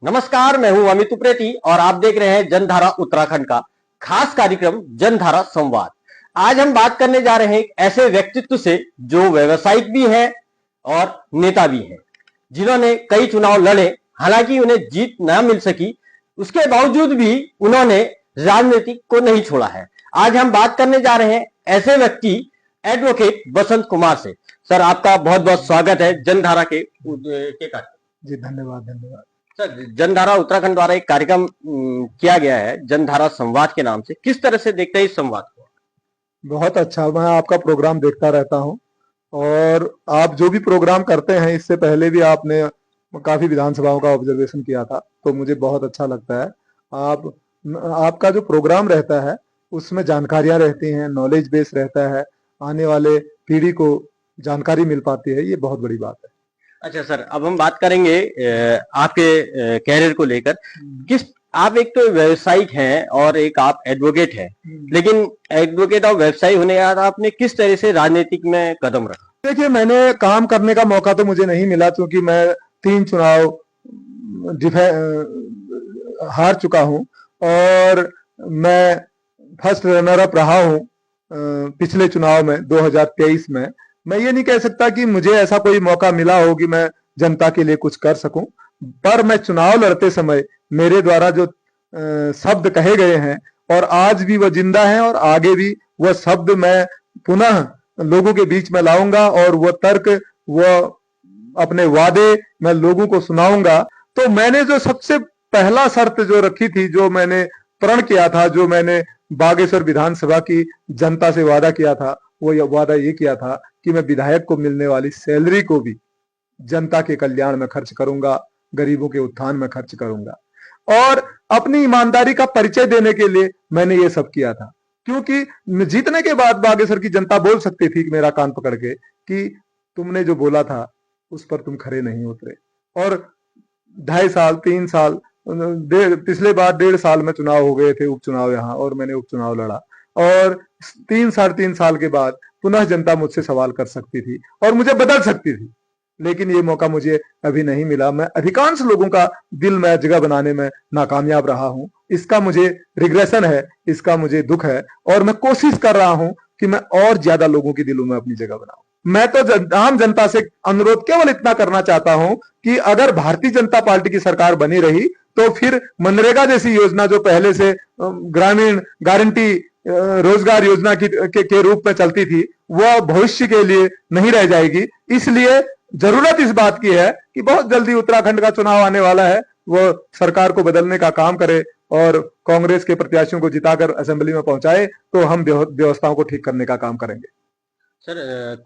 नमस्कार, मैं हूं अमित उप्रेती और आप देख रहे हैं जनधारा उत्तराखंड का खास कार्यक्रम जनधारा संवाद। आज हम बात करने जा रहे हैं एक ऐसे व्यक्तित्व से जो व्यावसायिक भी है और नेता भी है, जिन्होंने कई चुनाव लड़े। हालांकि उन्हें जीत ना मिल सकी, उसके बावजूद भी उन्होंने राजनीति को नहीं छोड़ा है। आज हम बात करने जा रहे हैं ऐसे व्यक्ति एडवोकेट बसंत कुमार से। सर, आपका बहुत बहुत स्वागत है जनधारा के कार्यक्रम। जी धन्यवाद। सर, जनधारा उत्तराखंड द्वारा एक कार्यक्रम किया गया है जनधारा संवाद के नाम से। किस तरह से देखते हैं इस संवाद को? बहुत अच्छा, मैं आपका प्रोग्राम देखता रहता हूं और आप जो भी प्रोग्राम करते हैं इससे पहले भी आपने काफी विधानसभाओं का ऑब्जर्वेशन किया था, तो मुझे बहुत अच्छा लगता है। आपका जो प्रोग्राम रहता है उसमें जानकारियां रहती हैं, नॉलेज बेस रहता है, आने वाले पीढ़ी को जानकारी मिल पाती है, ये बहुत बड़ी बात है। अच्छा सर, अब हम बात करेंगे आपके कैरियर को लेकर। आप एक तो व्यवसायिक हैं और एक आप एडवोकेट हैं, लेकिन एडवोकेट और व्यवसायी होने के बाद आपने किस तरह से राजनीतिक में कदम रखा? देखिए, मैंने काम करने का मौका तो मुझे नहीं मिला, क्योंकि मैं 3 चुनाव हार चुका हूं और मैं फर्स्ट रनर अप रहा हूं पिछले चुनाव में 2023 में। मैं ये नहीं कह सकता कि मुझे ऐसा कोई मौका मिला हो कि मैं जनता के लिए कुछ कर सकूं, पर मैं चुनाव लड़ते समय मेरे द्वारा जो शब्द कहे गए हैं और आज भी वह जिंदा हैं और आगे भी वह शब्द मैं पुनः लोगों के बीच में लाऊंगा और वह तर्क, वह अपने वादे मैं लोगों को सुनाऊंगा। तो मैंने जो सबसे पहला शर्त जो रखी थी, जो मैंने प्रण किया था, जो मैंने बागेश्वर विधानसभा की जनता से वादा किया था, वो वादा ये किया था कि मैं विधायक को मिलने वाली सैलरी को भी जनता के कल्याण में खर्च करूंगा, गरीबों के उत्थान में खर्च करूंगा। और अपनी ईमानदारी का परिचय देने के लिए मैंने ये सब किया था, क्योंकि जीतने के बाद बागेश्वर की जनता बोल सकती थी मेरा कान पकड़ के कि तुमने जो बोला था उस पर तुम खरे नहीं उतरे। और 2.5 साल 3 साल पिछले बार 1.5 साल में चुनाव हो गए थे, उपचुनाव यहाँ, और मैंने उपचुनाव लड़ा और 3-3.5 साल के बाद पुनः जनता मुझसे सवाल कर सकती थी और मुझे बदल सकती थी, लेकिन ये मौका मुझे अभी नहीं मिला। मैं अधिकांश लोगों का दिल में जगह बनाने में नाकामयाब रहा हूं। इसका मुझे रिग्रेशन है, इसका मुझे दुख है और मैं कोशिश कर रहा हूं कि मैं और ज्यादा लोगों के दिलों में अपनी जगह बनाऊं। मैं तो आम जनता से अनुरोध केवल इतना करना चाहता हूं कि अगर भारतीय जनता पार्टी की सरकार बनी रही तो फिर मनरेगा जैसी योजना जो पहले से ग्रामीण गारंटी रोजगार योजना के रूप में चलती थी, वह भविष्य के लिए नहीं रह जाएगी। इसलिए जरूरत इस बात की है कि बहुत जल्दी उत्तराखंड का चुनाव आने वाला है, वो सरकार को बदलने का काम करे और कांग्रेस के प्रत्याशियों को जिताकर असेंबली में पहुंचाए, तो हम व्यवस्थाओं को ठीक करने का काम करेंगे। सर,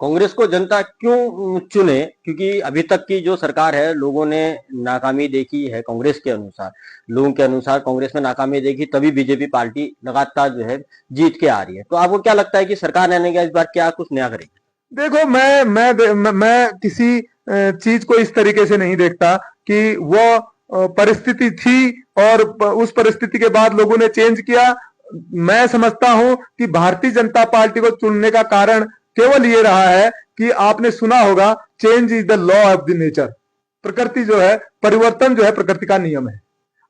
कांग्रेस को जनता क्यों चुने? क्योंकि अभी तक की जो सरकार है, लोगों ने नाकामी देखी है। कांग्रेस के अनुसार, लोगों के अनुसार कांग्रेस में नाकामी देखी, तभी बीजेपी पार्टी लगातार जो है जीत के आ रही है। तो आपको क्या लगता है कि सरकार आने के इस बार क्या कुछ नया करेगी? देखो, मैं किसी चीज को इस तरीके से नहीं देखता कि वो परिस्थिति थी और उस परिस्थिति के बाद लोगों ने चेंज किया। मैं समझता हूं कि भारतीय जनता पार्टी को चुनने का कारण केवल ये रहा है कि आपने सुना होगा, change is the law of the nature. प्रकृति जो है, परिवर्तन जो है प्रकृति का नियम है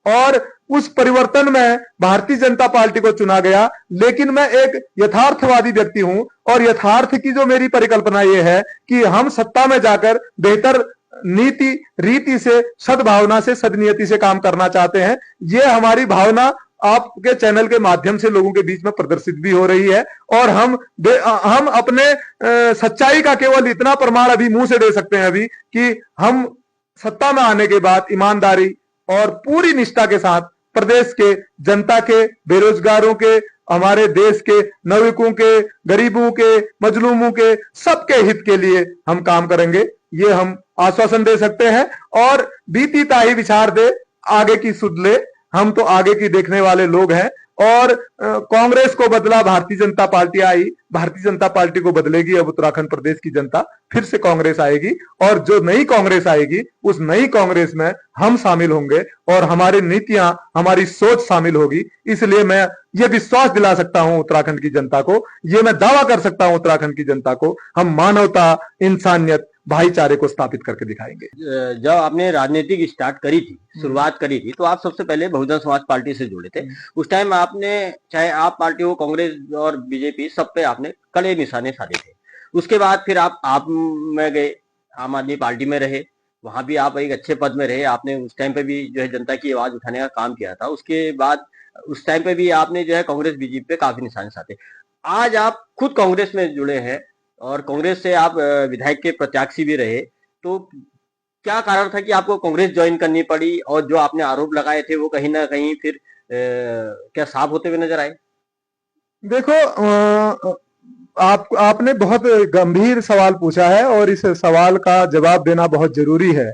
और उस परिवर्तन में भारतीय जनता पार्टी को चुना गया। लेकिन मैं एक यथार्थवादी व्यक्ति हूं और यथार्थ की जो मेरी परिकल्पना ये है कि हम सत्ता में जाकर बेहतर नीति रीति से, सद्भावना से, सदनियति से काम करना चाहते हैं। ये हमारी भावना आपके चैनल के माध्यम से लोगों के बीच में प्रदर्शित भी हो रही है और हम अपने सच्चाई का केवल इतना प्रमाण अभी मुंह से दे सकते हैं अभी कि हम सत्ता में आने के बाद ईमानदारी और पूरी निष्ठा के साथ प्रदेश के जनता के, बेरोजगारों के, हमारे देश के नागरिकों के, गरीबों के, मजलूमों के, सबके हित के लिए हम काम करेंगे। ये हम आश्वासन दे सकते हैं और बीती ताही विचार दे, आगे की सुध ले। हम तो आगे की देखने वाले लोग हैं और कांग्रेस को बदला, भारतीय जनता पार्टी आई, भारतीय जनता पार्टी को बदलेगी। अब उत्तराखंड प्रदेश की जनता, फिर से कांग्रेस आएगी और जो नई कांग्रेस आएगी उस नई कांग्रेस में हम शामिल होंगे और हमारी नीतियां, हमारी सोच शामिल होगी। इसलिए मैं ये विश्वास दिला सकता हूं उत्तराखंड की जनता को, ये मैं दावा कर सकता हूं उत्तराखंड की जनता को, हम मानवता, इंसानियत, भाईचारे को स्थापित करके दिखाएंगे। जब आपने राजनीतिक स्टार्ट करी थी, शुरुआत करी थी, तो आप सबसे पहले बहुजन समाज पार्टी से जुड़े थे। उस टाइम आपने, चाहे आप पार्टी हो, कांग्रेस और बीजेपी, सब पे आपने कड़े निशाने साधे थे। उसके बाद फिर आप में गए, आम आदमी पार्टी में रहे, वहां भी आप एक अच्छे पद में रहे। आपने उस टाइम पे भी जो है जनता की आवाज उठाने का काम किया था। उसके बाद उस टाइम पे भी आपने जो है कांग्रेस बीजेपी पे काफी निशाने साधे। आज आप खुद कांग्रेस में जुड़े हैं और कांग्रेस से आप विधायक के प्रत्याशी भी रहे, तो क्या कारण था कि आपको कांग्रेस ज्वाइन करनी पड़ी और जो आपने आरोप लगाए थे वो कहीं ना कहीं फिर क्या साफ होते हुए नजर आए? देखो, आपने बहुत गंभीर सवाल पूछा है और इस सवाल का जवाब देना बहुत जरूरी है,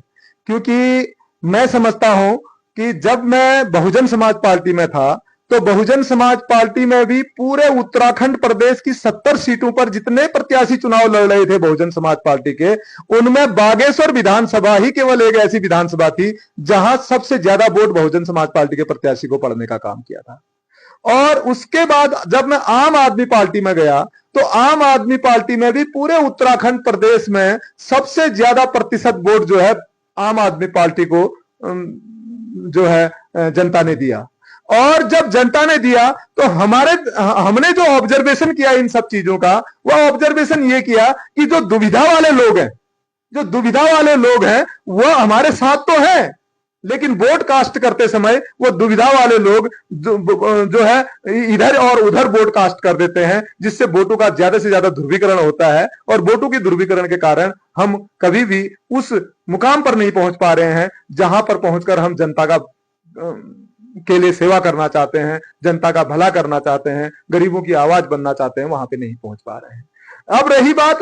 क्योंकि मैं समझता हूं कि जब मैं बहुजन समाज पार्टी में था तो बहुजन समाज पार्टी में भी पूरे उत्तराखंड प्रदेश की 70 सीटों पर जितने प्रत्याशी चुनाव लड़ रहे थे बहुजन समाज पार्टी के, उनमें बागेश्वर विधानसभा ही केवल एक ऐसी विधानसभा थी जहां सबसे ज्यादा वोट बहुजन समाज पार्टी के प्रत्याशी को पड़ने का काम किया था। और उसके बाद जब मैं आम आदमी पार्टी में गया तो आम आदमी पार्टी में भी पूरे उत्तराखंड प्रदेश में सबसे ज्यादा प्रतिशत वोट जो है आम आदमी पार्टी को जो है जनता ने दिया। और जब जनता ने दिया तो हमने जो ऑब्जर्वेशन किया इन सब चीजों का, वह ऑब्जर्वेशन ये किया कि जो दुविधा वाले लोग हैं वो हमारे साथ तो हैं, लेकिन वोट कास्ट करते समय वो दुविधा वाले लोग जो है इधर और उधर वोट कास्ट कर देते हैं, जिससे वोटों का ज्यादा से ज्यादा ध्रुवीकरण होता है। और वोटों की ध्रुवीकरण के कारण हम कभी भी उस मुकाम पर नहीं पहुंच पा रहे हैं जहां पर पहुंचकर हम जनता का के लिए सेवा करना चाहते हैं, जनता का भला करना चाहते हैं, गरीबों की आवाज बनना चाहते हैं, वहां पे नहीं पहुंच पा रहे हैं। अब रही बात,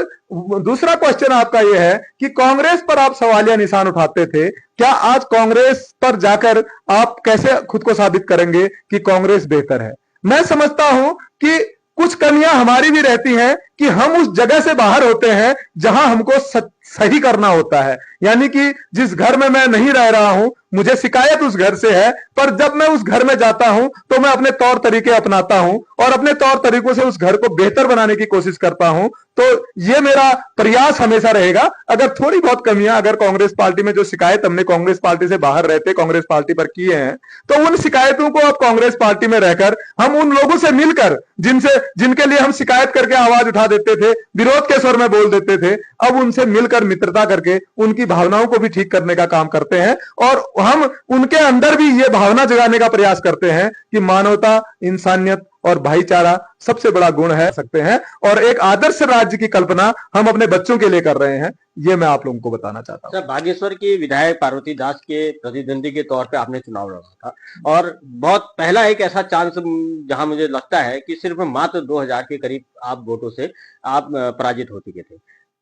दूसरा क्वेश्चन आपका यह है कि कांग्रेस पर आप सवालिया निशान उठाते थे, क्या आज कांग्रेस पर जाकर आप कैसे खुद को साबित करेंगे कि कांग्रेस बेहतर है? मैं समझता हूं कि कुछ कमियां हमारी भी रहती हैं कि हम उस जगह से बाहर होते हैं जहां हमको सही करना होता है। यानी कि जिस घर में मैं नहीं रह रहा हूं, मुझे शिकायत उस घर से है, पर जब मैं उस घर में जाता हूं तो मैं अपने तौर तरीके अपनाता हूं और अपने तौर तरीकों से उस घर को बेहतर बनाने की कोशिश करता हूं। तो ये मेरा प्रयास हमेशा रहेगा। अगर थोड़ी बहुत कमियां, अगर कांग्रेस पार्टी में जो शिकायत हमने कांग्रेस पार्टी से बाहर रहते कांग्रेस पार्टी पर किए हैं, तो उन शिकायतों को अब कांग्रेस पार्टी में रहकर हम उन लोगों से मिलकर, जिनके लिए हम शिकायत करके आवाज उठा देते थे, विरोध के स्वर में बोल देते थे, अब उनसे मिलकर मित्रता करके उनकी भावनाओं को भी ठीक करने का काम करते हैं। और हम उनके अंदर भी ये भावना जगाने का प्रयास करते हैं कि मानवता, इंसानियत और भाईचारा सबसे बड़ा गुण है सकते हैं, और एक आदर्श राज्य की कल्पना हम अपने बच्चों के लिए कर रहे हैं। ये मैं आप लोगों को बताना चाहता हूं। बागेश्वर की विधायक पार्वती दास के प्रतिद्वंदी के तौर पे आपने चुनाव लड़ा था और बहुत पहला एक ऐसा चांस जहां मुझे लगता है कि सिर्फ मात्र 2000 के करीब आप वोटों से आप पराजित हो चुके थे।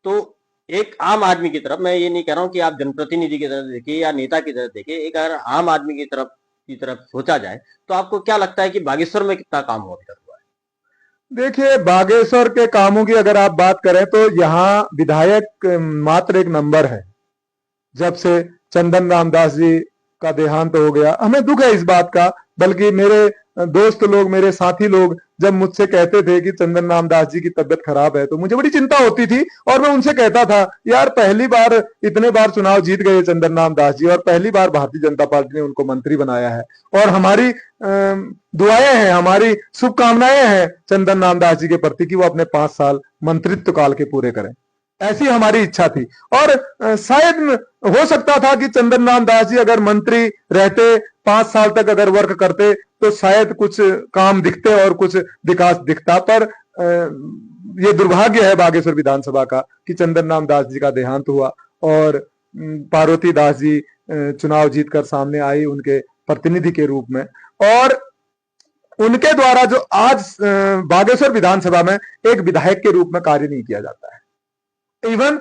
तो एक आम आदमी की तरफ, मैं ये नहीं कह रहा हूं कि आप जनप्रतिनिधि की तरफ देखिए या नेता की तरफ देखिए, एक अगर आम आदमी की तरफ सोचा जाए तो आपको क्या लगता है कि बागेश्वर में कितना काम हुआ है? देखिए, बागेश्वर के कामों की अगर आप बात करें तो यहाँ विधायक मात्र एक नंबर है। जब से चंदन राम दास जी का देहांत हो गया, हमें दुख है इस बात का। बल्कि मेरे दोस्त लोग, मेरे साथी लोग जब मुझसे कहते थे कि चंदन राम दास जी की तबीयत खराब है, तो मुझे बड़ी चिंता होती थी और मैं उनसे कहता था, यार पहली बार, इतने बार चुनाव जीत गए चंदन राम दास जी और पहली बार भारतीय जनता पार्टी ने उनको मंत्री बनाया है, और हमारी दुआएं हैं, हमारी शुभकामनाएं हैं चंदन राम दास जी के प्रति कि वो अपने 5 साल मंत्रित्व काल के पूरे करें। ऐसी हमारी इच्छा थी। और शायद हो सकता था कि चंदन राम दास जी अगर मंत्री रहते, 5 साल तक अगर वर्क करते, तो शायद कुछ काम दिखते और कुछ विकास दिखता। पर ये दुर्भाग्य है बागेश्वर विधानसभा का कि चंदन राम दास जी का देहांत हुआ और पार्वती दास जी चुनाव जीतकर सामने आई उनके प्रतिनिधि के रूप में, और उनके द्वारा जो आज बागेश्वर विधानसभा में एक विधायक के रूप में कार्य नहीं किया जाता है। इवन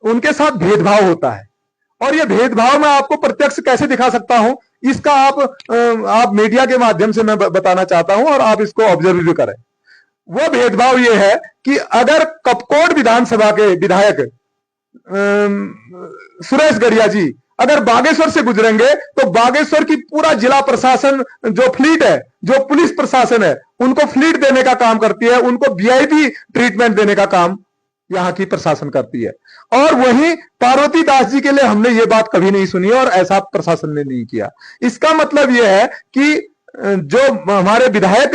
उनके साथ भेदभाव होता है, और ये भेदभाव मैं आपको प्रत्यक्ष कैसे दिखा सकता हूं, इसका आप मीडिया के माध्यम से मैं बताना चाहता हूं और आप इसको ऑब्जर्व भी करें। वो भेदभाव ये है कि अगर कपकोट विधानसभा के विधायक सुरेश गड़िया जी अगर बागेश्वर से गुजरेंगे तो बागेश्वर की पूरा जिला प्रशासन, जो फ्लीट है, जो पुलिस प्रशासन है, उनको फ्लीट देने का काम करती है, उनको वीआईपी ट्रीटमेंट देने का काम यहाँ की प्रशासन करती है। और वहीं पार्वती दास जी के लिए हमने ये बात कभी नहीं सुनी और ऐसा प्रशासन ने नहीं किया। इसका मतलब यह है कि जो हमारे विधायक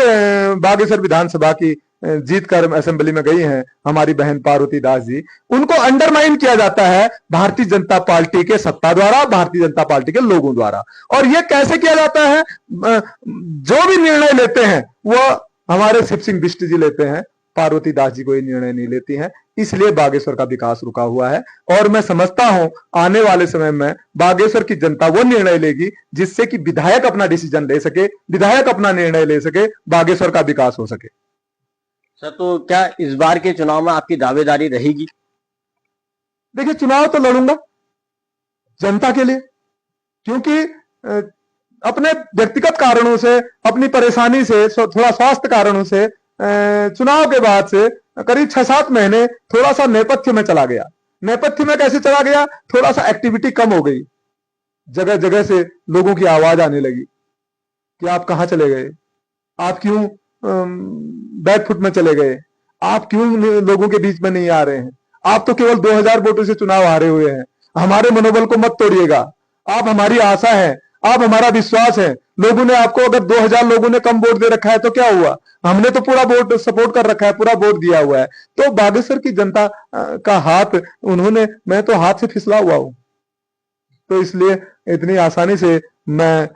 बागेश्वर विधानसभा की जीत कर असेंबली में गई हैं हमारी बहन पार्वती दास जी, उनको अंडरमाइन किया जाता है भारतीय जनता पार्टी के सत्ता द्वारा, भारतीय जनता पार्टी के लोगों द्वारा। और यह कैसे किया जाता है? जो भी निर्णय लेते हैं वो हमारे शिव सिंह बिष्ट जी लेते हैं, पार्वती दास जी कोई निर्णय नहीं लेती हैं। इसलिए बागेश्वर का विकास रुका हुआ है और मैं समझता हूं आने वाले समय में बागेश्वर की जनता वो निर्णय लेगी जिससे कि विधायक अपना डिसीजन ले सके, विधायक अपना निर्णय ले सके, बागेश्वर का विकास हो सके। सर, तो क्या इस बार के चुनाव में आपकी दावेदारी रहेगी? देखिए, चुनाव तो लड़ूंगा जनता के लिए, क्योंकि अपने व्यक्तिगत कारणों से, अपनी परेशानी से, थोड़ा स्वास्थ्य कारणों से चुनाव के बाद से करीब 6-7 महीने थोड़ा सा नेपथ्य में चला गया। नेपथ्य में कैसे चला गया? थोड़ा सा एक्टिविटी कम हो गई, जगह जगह से लोगों की आवाज आने लगी कि आप कहां चले गए, आप क्यों बैकफुट में चले गए, आप क्यों लोगों के बीच में नहीं आ रहे हैं, आप तो केवल 2000 वोटों से चुनाव हारे हुए हैं, हमारे मनोबल को मत तोड़िएगा, आप हमारी आशा है, आप हमारा विश्वास है। लोगों ने आपको, अगर 2000 लोगों ने कम वोट दे रखा है तो क्या हुआ, हमने तो पूरा वोट सपोर्ट कर रखा है, पूरा वोट दिया हुआ है। तो बागेश्वर की जनता का हाथ उन्होंने, मैं तो हाथ से फिसला हुआ हूं, तो इसलिए इतनी आसानी से मैं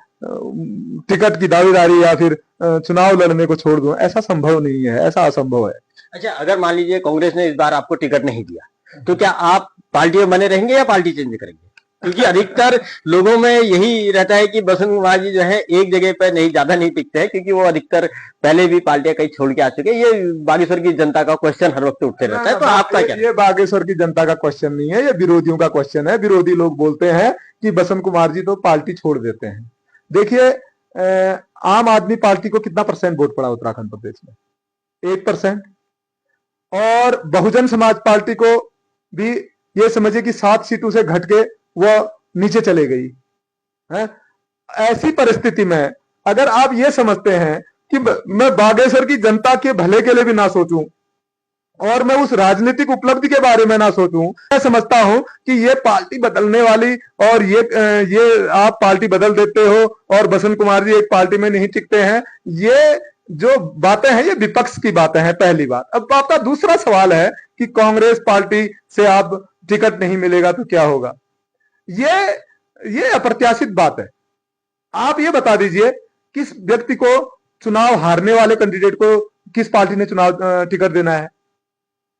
टिकट की दावेदारी या फिर चुनाव लड़ने को छोड़ दूं, ऐसा संभव नहीं है, ऐसा असंभव है। अच्छा, अगर मान लीजिए कांग्रेस ने इस बार आपको टिकट नहीं दिया तो क्या आप पार्टी में बने रहेंगे या पार्टी चेंज करेंगे? क्योंकि अधिकतर लोगों में यही रहता है कि बसंत कुमार जी जो है एक जगह पर नहीं, ज्यादा नहीं टिकते हैं, क्योंकि वो अधिकतर पहले भी पार्टियां कहीं छोड़ के आ चुके हैं। ये बागेश्वर की जनता का क्वेश्चन हर वक्त उठते रहता है, तो आपका क्या? ये बागेश्वर की जनता का क्वेश्चन नहीं है, ये विरोधियों का क्वेश्चन है। विरोधी लोग बोलते हैं कि बसंत कुमार जी तो पार्टी छोड़ देते हैं। देखिए, आम आदमी पार्टी को कितना % वोट पड़ा उत्तराखंड प्रदेश में? 1%। और बहुजन समाज पार्टी को भी ये समझिए कि 7 सीटों से घट के वो नीचे चले गई है। ऐसी परिस्थिति में अगर आप ये समझते हैं कि मैं बागेश्वर की जनता के भले के लिए भी ना सोचूं और मैं उस राजनीतिक उपलब्धि के बारे में ना सोचूं, मैं समझता हूं कि ये पार्टी बदलने वाली, और ये आप पार्टी बदल देते हो और बसंत कुमार जी एक पार्टी में नहीं टिकते हैं, ये जो बातें हैं ये विपक्ष की बातें हैं, पहली बात। अब आपका दूसरा सवाल है कि कांग्रेस पार्टी से आप टिकट नहीं मिलेगा तो क्या होगा? ये अप्रत्याशित बात है। आप ये बता दीजिए, किस व्यक्ति को, चुनाव हारने वाले कैंडिडेट को किस पार्टी ने चुनाव टिकट देना है?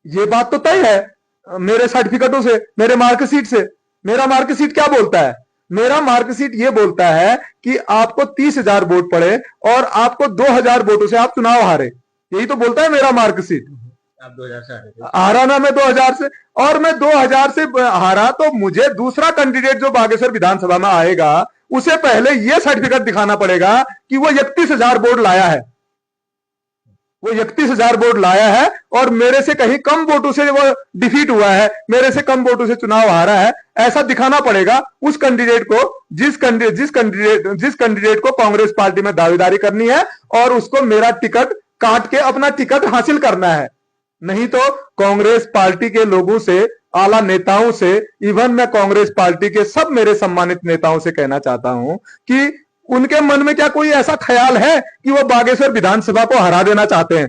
ये बात तो तय है मेरे सर्टिफिकेटों से, मेरे मार्कशीट से। मेरा मार्कशीट क्या बोलता है? मेरा मार्कशीट ये बोलता है कि आपको 30,000 वोट पड़े और आपको 2000 वोटों से आप चुनाव हारे, यही तो बोलता है मेरा मार्कशीट। आप 2000 से हारा ना, मैं 2000 से, और मैं 2000 से हारा तो मुझे दूसरा कैंडिडेट जो बागेश्वर विधानसभा में आएगा उसे पहले यह सर्टिफिकेट दिखाना पड़ेगा कि वो 31,000 वोट लाया है, वो 31,000 वोट लाया है और मेरे से कहीं कम वोटों से वो डिफीट हुआ है, मेरे से कम वोटों से चुनाव हारा है, ऐसा दिखाना पड़ेगा उस कैंडिडेट को, जिस कैंडिडेट को कांग्रेस पार्टी में दावेदारी करनी है, और उसको मेरा टिकट काट के अपना टिकट हासिल करना है। नहीं तो कांग्रेस पार्टी के लोगों से, आला नेताओं से, इवन मैं कांग्रेस पार्टी के सब मेरे सम्मानित नेताओं से कहना चाहता हूं कि उनके मन में क्या कोई ऐसा ख्याल है कि वो बागेश्वर विधानसभा को हरा देना चाहते हैं?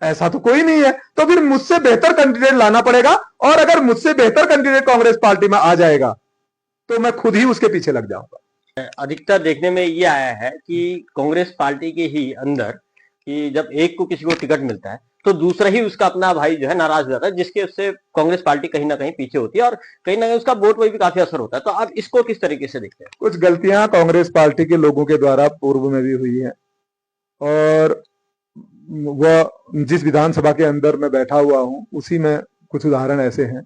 ऐसा तो कोई नहीं है। तो फिर मुझसे बेहतर कैंडिडेट लाना पड़ेगा, और अगर मुझसे बेहतर कैंडिडेट कांग्रेस पार्टी में आ जाएगा तो मैं खुद ही उसके पीछे लग जाऊंगा। अधिकतर देखने में ये आया है कि कांग्रेस पार्टी के ही अंदर कि जब एक को किसी को टिकट मिलता है तो दूसरा ही उसका अपना भाई जो है नाराज हो जाता है, जिसके उससे कांग्रेस पार्टी कहीं ना कहीं पीछे होती है और कहीं ना कहीं उसका वोट पर भी काफी असर होता है। तो आप इसको किस तरीके से देखते हैं? कुछ गलतियां कांग्रेस पार्टी के लोगों के द्वारा पूर्व में भी हुई है, और वह जिस विधानसभा के अंदर मैं बैठा हुआ हूं उसी में कुछ उदाहरण ऐसे हैं,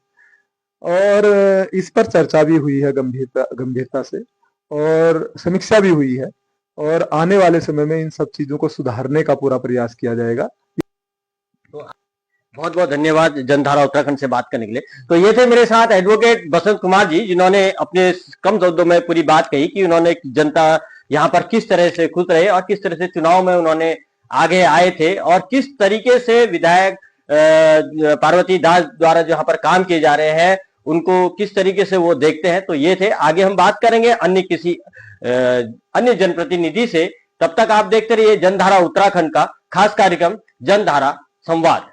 और इस पर चर्चा भी हुई है गंभीरता से, और समीक्षा भी हुई है, और आने वाले समय में इन सब चीजों को सुधारने का पूरा प्रयास किया जाएगा। तो बहुत बहुत धन्यवाद जनधारा उत्तराखंड से बात करने के लिए। तो ये थे मेरे साथ एडवोकेट बसंत कुमार जी, जिन्होंने अपने कम शब्दों में पूरी बात कही कि उन्होंने जनता यहाँ पर किस तरह से खुश रहे और किस तरह से चुनाव में उन्होंने आगे आए थे और किस तरीके से विधायक पार्वती दास द्वारा जो यहाँ पर काम किए जा रहे हैं उनको किस तरीके से वो देखते हैं। तो ये थे, आगे हम बात करेंगे अन्य किसी अन्य जनप्रतिनिधि से। तब तक आप देखते रहिए जनधारा उत्तराखंड का खास कार्यक्रम जनधारा संवाद।